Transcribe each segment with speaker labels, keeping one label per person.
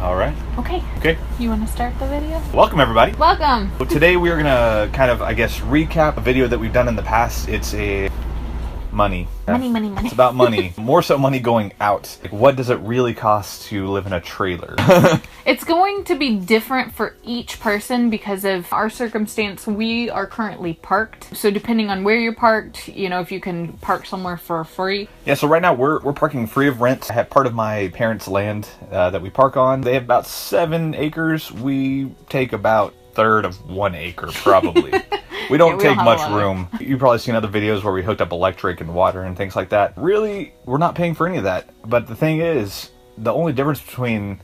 Speaker 1: All right.
Speaker 2: Okay.
Speaker 1: Okay.
Speaker 2: You want to start the video?
Speaker 1: Welcome, everybody.
Speaker 2: Welcome.
Speaker 1: So today we are gonna kind of, I guess, recap a video that we've done in the past. It's a money.
Speaker 2: Money.
Speaker 1: It's about money. More so money going out. Like, what does it really cost to live in a trailer?
Speaker 2: It's going to be different for each person because of our circumstance. We are currently parked. So depending on where you're parked, you know, if you can park somewhere for free.
Speaker 1: Yeah, so right now we're parking free of rent. I have part of my parents' land that we park on. They have about 7 acres. We take about a third of 1 acre, probably. We don't take much room. You've probably seen other videos where we hooked up electric and water and things like that. Really, we're not paying for any of that. But the thing is, the only difference between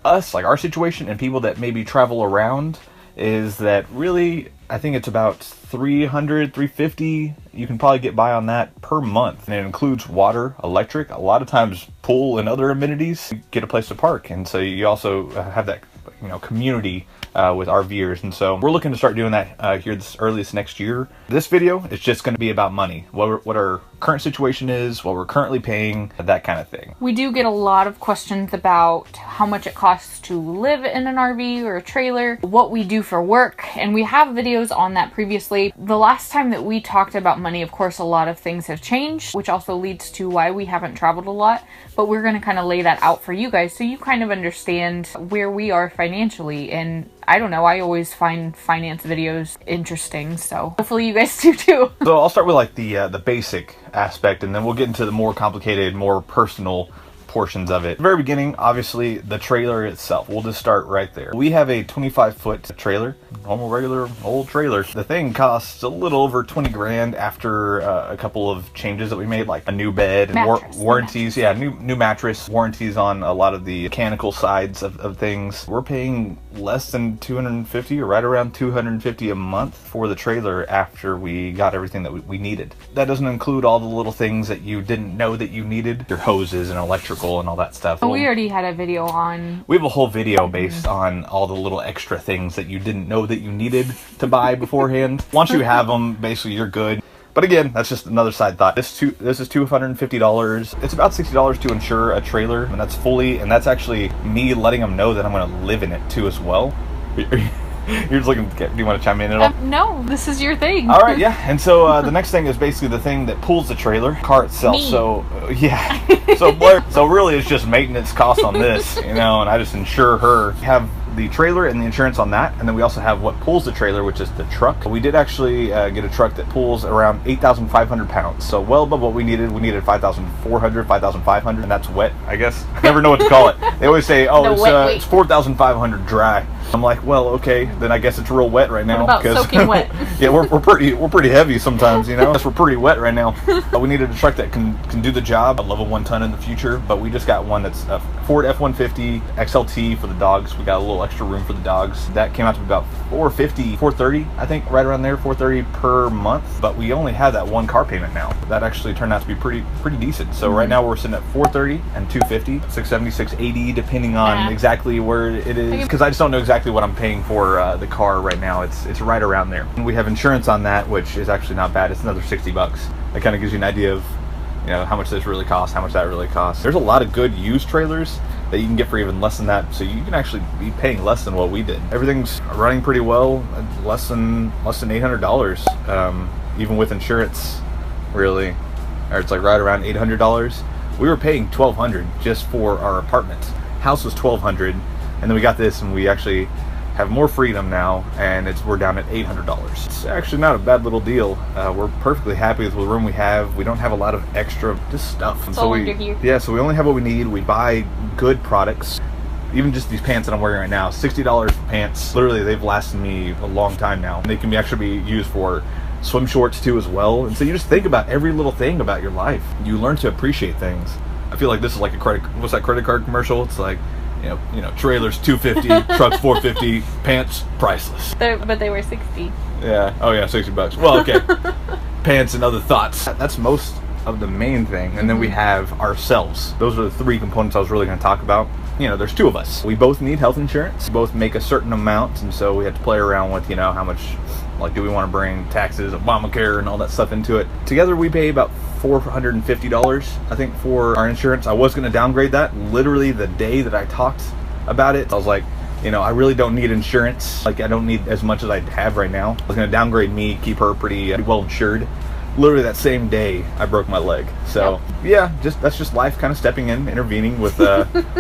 Speaker 1: us, like our situation, and people that maybe travel around is that really, I think it's about $300, $350. You can probably get by on that per month. And it includes water, electric, a lot of times pool and other amenities. You get a place to park. And so you also have that, you know, community with RVers, and so we're looking to start doing that here this earliest next year. This video is just going to be about money, what our current situation is, what we're currently paying, that kind of thing.
Speaker 2: We do get a lot of questions about how much it costs to live in an RV or a trailer, what we do for work, and we have videos on that previously. The last time that we talked about money, of course, a lot of things have changed, which also leads to why we haven't traveled a lot, but we're going to kind of lay that out for you guys so you kind of understand where we are financially. And I don't know, I always find finance videos interesting, so hopefully you guys do too.
Speaker 1: So I'll start with like the basic aspect, and then we'll get into the more complicated, more personal portions of it. At the very beginning, obviously, the trailer itself. We'll just start right there. We have a 25-foot trailer, normal, regular, old trailer. The thing costs a little over 20 grand after a couple of changes that we made, like a new bed and warranties. Yeah, new mattress, warranties on a lot of the mechanical sides of things. We're paying less than $250 or right around $250 a month for the trailer after we got everything that we needed. That doesn't include all the little things that you didn't know that you needed, your hoses and electrical and all that stuff.
Speaker 2: We already had a video on...
Speaker 1: We have a whole video based on all the little extra things that you didn't know that you needed to buy beforehand. Once you have them, basically you're good. But again, that's just another side thought. This is $250. It's about $60 to insure a trailer, and that's fully, and that's actually me letting them know that I'm going to live in it too as well. You're just looking, do you want to chime in at all?
Speaker 2: No, this is your thing.
Speaker 1: All right, yeah. And so the next thing is basically the thing that pulls the trailer, car itself.
Speaker 2: Me.
Speaker 1: So yeah. So really it's just maintenance costs on this, you know, and I just insure her. Have the trailer and the insurance on that, and then we also have what pulls the trailer, which is the truck. We did actually get a truck that pulls around 8,500 pounds, so well above what we needed. We needed 5,400, 5,500, and that's wet, I guess. Never know what to call it. They always say, oh, it's 4,500 dry. I'm like, well, okay, then I guess it's real wet right now.
Speaker 2: What about soaking wet?
Speaker 1: Yeah, we're pretty heavy sometimes, you know. We're pretty wet right now. We needed a truck that can do the job. A level 1 ton in the future, but we just got one that's a Ford F-150 XLT for the dogs. We got a little extra room for the dogs. That came out to be about $450, $430, I think, right around there, $430 per month. But we only have that one car payment now. That actually turned out to be pretty decent. So right now we're sitting at $430 and $250, $670, $680, depending on exactly where it is. Because I just don't know exactly what I'm paying for the car right now. It's right around there. And we have insurance on that, which is actually not bad. It's another $60. That kind of gives you an idea of, you know, how much this really costs, how much that really costs. There's a lot of good used trailers that you can get for even less than that, so you can actually be paying less than what we did. Everything's running pretty well, less than $800, even with insurance, really. Or it's like right around $800. We were paying $1,200 just for our apartment. House was $1,200, and then we got this, and we actually have more freedom now, and we're down at $800. It's actually not a bad little deal. We're perfectly happy with the room we have. We don't have a lot of extra just stuff. And so so we only have what we need. We buy good products. Even just these pants that I'm wearing right now, $60 for pants. Literally, they've lasted me a long time now. And they can actually be used for swim shorts too as well. And so you just think about every little thing about your life. You learn to appreciate things. I feel like this is like what's that credit card commercial? It's like, you know, trailers $250, trucks $450, pants priceless.
Speaker 2: But they were 60.
Speaker 1: Yeah. Oh yeah, $60. Well, okay. Pants and other thoughts. That's most of the main thing. And then we have ourselves. Those are the 3 components I was really going to talk about. You know, there's 2 of us. We both need health insurance. We both make a certain amount, and so we have to play around with, you know, how much, like, do we want to bring taxes, Obamacare, and all that stuff into it. Together, we pay about $450, I think, for our insurance. I was going to downgrade that literally the day that I talked about it. I was like, you know, I really don't need insurance. Like, I don't need as much as I have right now. I was going to downgrade me, keep her pretty well insured. Literally that same day, I broke my leg. So, yeah, that's just life kind of stepping in, intervening with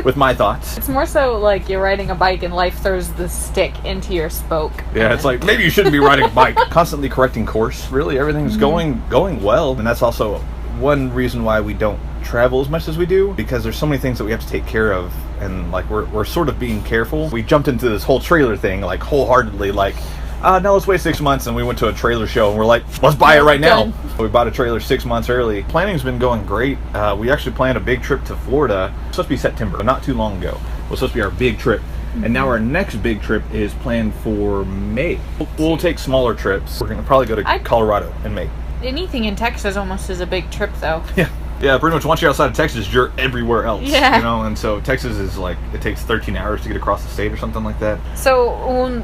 Speaker 1: with my thoughts.
Speaker 2: It's more so like you're riding a bike and life throws the stick into your spoke.
Speaker 1: Yeah, it's like, maybe you shouldn't be riding a bike. Constantly correcting course. Really, everything's going well. And that's also one reason why we don't travel as much as we do, because there's so many things that we have to take care of, and like we're sort of being careful. We jumped into this whole trailer thing like wholeheartedly, like no, let's wait 6 months, and we went to a trailer show and we're like, let's buy it right now. We bought a trailer 6 months early. Planning's been going great. We actually planned a big trip to Florida. It's supposed to be September, not too long ago. It was supposed to be our big trip. And now our next big trip is planned for May. We'll take smaller trips. We're gonna probably go to Colorado in May.
Speaker 2: Anything in Texas almost is a big trip, though.
Speaker 1: Yeah, pretty much once you're outside of Texas, you're everywhere else.
Speaker 2: Yeah.
Speaker 1: You know, and so Texas is like, it takes 13 hours to get across the state or something like that.
Speaker 2: So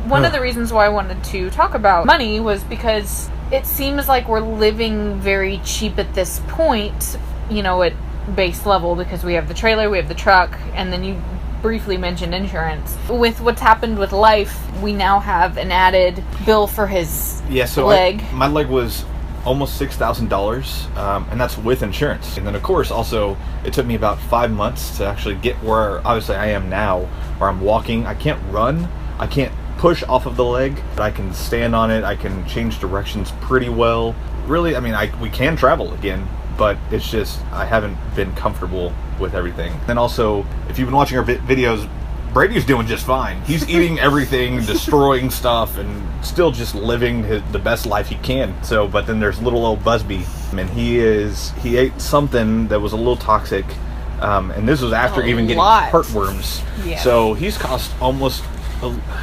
Speaker 2: one of the reasons why I wanted to talk about money was because it seems like we're living very cheap at this point, you know, at base level, because we have the trailer, we have the truck, and then you briefly mentioned insurance. With what's happened with life, we now have an added bill for his leg.
Speaker 1: My leg was almost $6,000, and that's with insurance. And then of course also it took me about 5 months to actually get where obviously I am now, where I'm walking. I can't run, I can't push off of the leg, but I can stand on it, I can change directions pretty well. Really, I mean, we can travel again, but it's just I haven't been comfortable with everything. Then also, if you've been watching our videos, Brady's doing just fine. He's eating everything, destroying stuff, and still just living the best life he can. So, but then there's little old Busby, and he ate something that was a little toxic, and this was after even getting heartworms.
Speaker 2: Yeah.
Speaker 1: So he's cost almost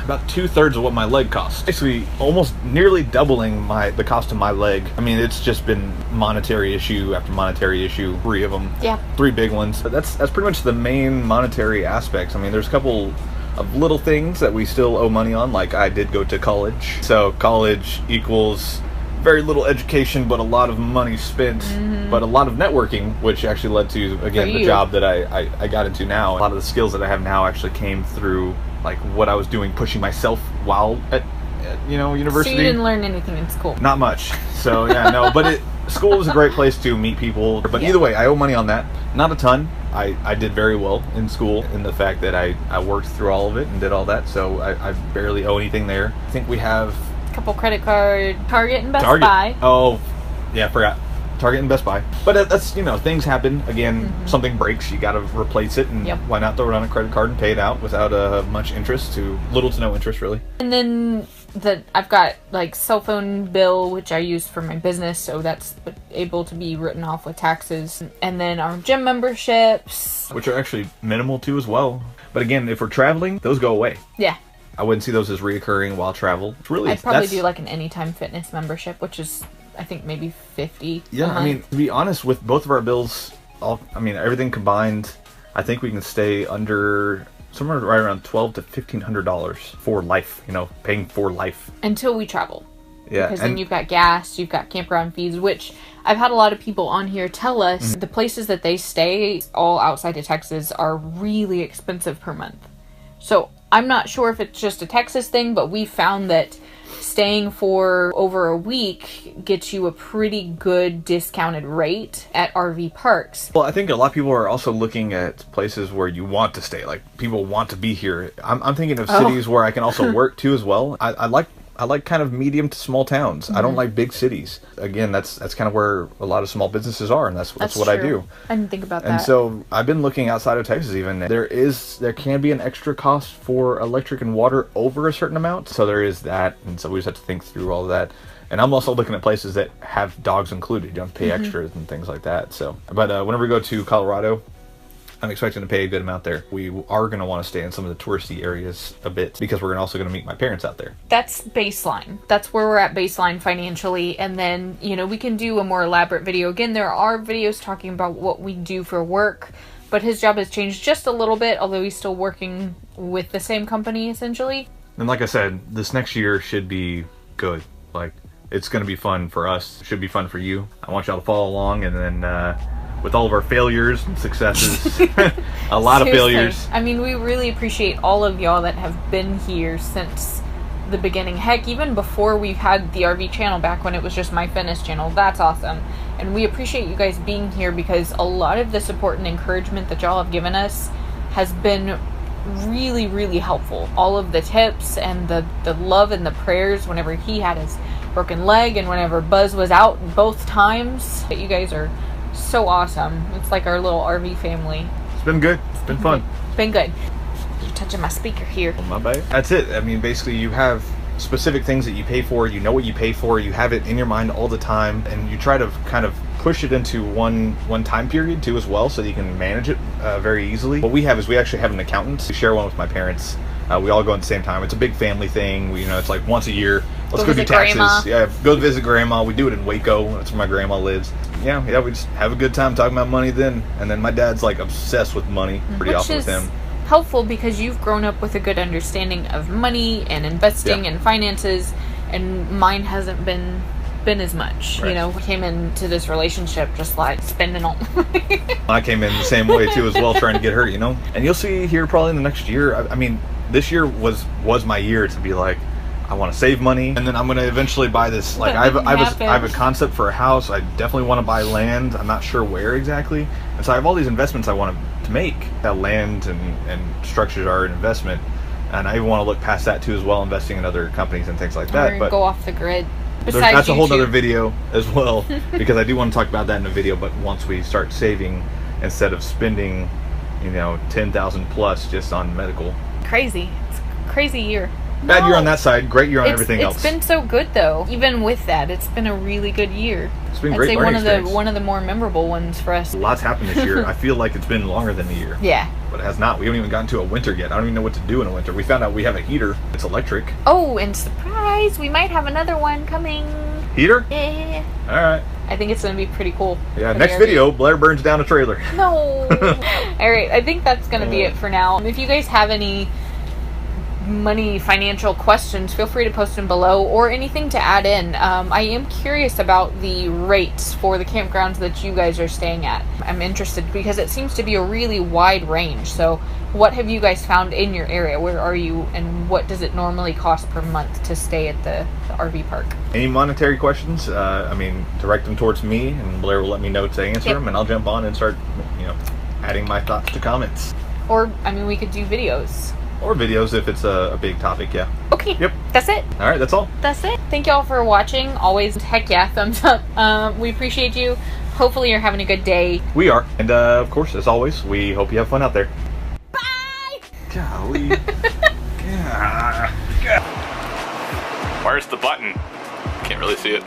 Speaker 1: about 2/3 of what my leg cost. Basically, almost nearly doubling the cost of my leg. I mean, it's just been monetary issue after monetary issue, 3 of them.
Speaker 2: Yeah.
Speaker 1: 3 big ones. But that's pretty much the main monetary aspects. I mean, there's a couple of little things that we still owe money on, like I did go to college. So college equals very little education, but a lot of money spent, but a lot of networking, which actually led to, again, the job that I got into now. A lot of the skills that I have now actually came through like what I was doing, pushing myself while at university.
Speaker 2: So you didn't learn anything in school?
Speaker 1: Not much. So yeah, no, but school was a great place to meet people. But either way, I owe money on that. Not a ton. I did very well in school in the fact that I worked through all of it and did all that. So I barely owe anything there. I think we have
Speaker 2: a couple credit card, Target and Best Buy.
Speaker 1: Oh, yeah, I forgot. Target and Best Buy. But that's, things happen. Again, something breaks, you got to replace it, and why not throw it on a credit card and pay it out without much interest, to little to no interest, really.
Speaker 2: And then I've got like cell phone bill, which I use for my business, so that's able to be written off with taxes. And then our gym memberships,
Speaker 1: which are actually minimal too as well. But again, if we're traveling, those go away.
Speaker 2: Yeah.
Speaker 1: I wouldn't see those as reoccurring while travel. It's really,
Speaker 2: I'd probably do like an Anytime Fitness membership, which is, I think, maybe $50.
Speaker 1: Yeah, I mean, to be honest, with both of our bills, everything combined, I think we can stay under somewhere right around $1,200 to $1,500 for life. Paying for life
Speaker 2: until we travel.
Speaker 1: Yeah,
Speaker 2: because then you've got gas, you've got campground fees, which I've had a lot of people on here tell us the places that they stay all outside of Texas are really expensive per month. So I'm not sure if it's just a Texas thing, but we found that staying for over a week gets you a pretty good discounted rate at RV parks.
Speaker 1: Well, I think a lot of people are also looking at places where you want to stay. Like, people want to be here. I'm thinking of cities where I can also work too as well. I like kind of medium to small towns. I don't like big cities. Again, that's kind of where a lot of small businesses are, and that's what
Speaker 2: true.
Speaker 1: I do.
Speaker 2: I didn't think about that.
Speaker 1: And so I've been looking outside of Texas even. There can be an extra cost for electric and water over a certain amount. So there is that, and so we just have to think through all of that. And I'm also looking at places that have dogs included. You don't have to pay extras and things like that. So, but whenever we go to Colorado, I'm expecting to pay a good amount there. We are going to want to stay in some of the touristy areas a bit, because we're also going to meet my parents out there.
Speaker 2: That's baseline. That's where we're at baseline financially. And then, we can do a more elaborate video. Again, there are videos talking about what we do for work, but his job has changed just a little bit, although he's still working with the same company, essentially.
Speaker 1: And like I said, this next year should be good. Like, it's going to be fun for us. It should be fun for you. I want y'all to follow along, and then with all of our failures and successes. A lot of
Speaker 2: Seriously.
Speaker 1: failures.
Speaker 2: I mean, we really appreciate all of y'all that have been here since the beginning. Heck, even before we had the RV channel, back when it was just my fitness channel. That's awesome. And we appreciate you guys being here, because a lot of the support and encouragement that y'all have given us has been really, really helpful. All of the tips and the love and the prayers whenever he had his broken leg, and whenever Buzz was out both times. You guys are so awesome. It's like our little RV family.
Speaker 1: It's been good. It's been fun.
Speaker 2: It's been good. You're touching my speaker here.
Speaker 1: Oh, my bad. That's it. I mean, basically, you have specific things that you pay for. You know what you pay for. You have it in your mind all the time, and you try to kind of push it into one time period too as well, so that you can manage it very easily. What we have is we actually have an accountant. We share one with my parents. We all go at the same time. It's a big family thing. We, it's like once a year. Let's go do taxes.
Speaker 2: Grandma.
Speaker 1: Yeah, go visit grandma. We do it in Waco. That's where my grandma lives. Yeah, we just have a good time talking about money then. And then my dad's like obsessed with money. Pretty awesome with him.
Speaker 2: Helpful, because you've grown up with a good understanding of money and investing and finances, and mine hasn't been as much.
Speaker 1: Right.
Speaker 2: We came into this relationship just like spending all the money.
Speaker 1: I came in the same way too as well, trying to get her, And you'll see here probably in the next year. I mean, this year was my year to be like, I want to save money, and then I'm going to eventually buy this. Like, I have a concept for a house. I definitely want to buy land. I'm not sure where exactly, and so I have all these investments I want to make. That land and structures are an investment, and I even want to look past that too as well, investing in other companies and things like that.
Speaker 2: But go off the grid.
Speaker 1: That's a whole other video as well, because I do want to talk about that in a video. But once we start saving, instead of spending, 10,000 plus just on medical.
Speaker 2: Crazy. It's a crazy year.
Speaker 1: Bad year on that side, great year on everything else.
Speaker 2: It's been so good though. Even with that, it's been a really good year.
Speaker 1: It's been great learning experience.
Speaker 2: One of the more memorable ones for us.
Speaker 1: Lots happened this year. I feel like it's been longer than a year.
Speaker 2: Yeah.
Speaker 1: But it has not. We haven't even gotten to a winter yet. I don't even know what to do in a winter. We found out we have a heater. It's electric.
Speaker 2: Oh, and surprise, we might have another one coming.
Speaker 1: Heater?
Speaker 2: Yeah.
Speaker 1: All right.
Speaker 2: I think it's going to be pretty cool.
Speaker 1: Yeah, next video, Blair burns down a trailer.
Speaker 2: No. All right, I think that's going to be it for now. If you guys have any money financial questions, feel free to post them below, or anything to add in. I am curious about the rates for the campgrounds that you guys are staying at. I'm interested because it seems to be a really wide range. So what have you guys found in your area? Where are you, and what does it normally cost per month to stay at the RV park?
Speaker 1: Any monetary questions, direct them towards me, and Blair will let me know to answer them, and I'll jump on and start adding my thoughts to comments.
Speaker 2: Or we could do videos.
Speaker 1: Or videos if it's a big topic, yeah.
Speaker 2: Okay.
Speaker 1: Yep.
Speaker 2: That's it.
Speaker 1: All right, that's all.
Speaker 2: That's it. Thank y'all for watching. Always, heck yeah, thumbs up. We appreciate you. Hopefully you're having a good day.
Speaker 1: We are. And of course, as always, we hope you have fun out there.
Speaker 2: Bye!
Speaker 1: Golly. Where's the button? Can't really see it.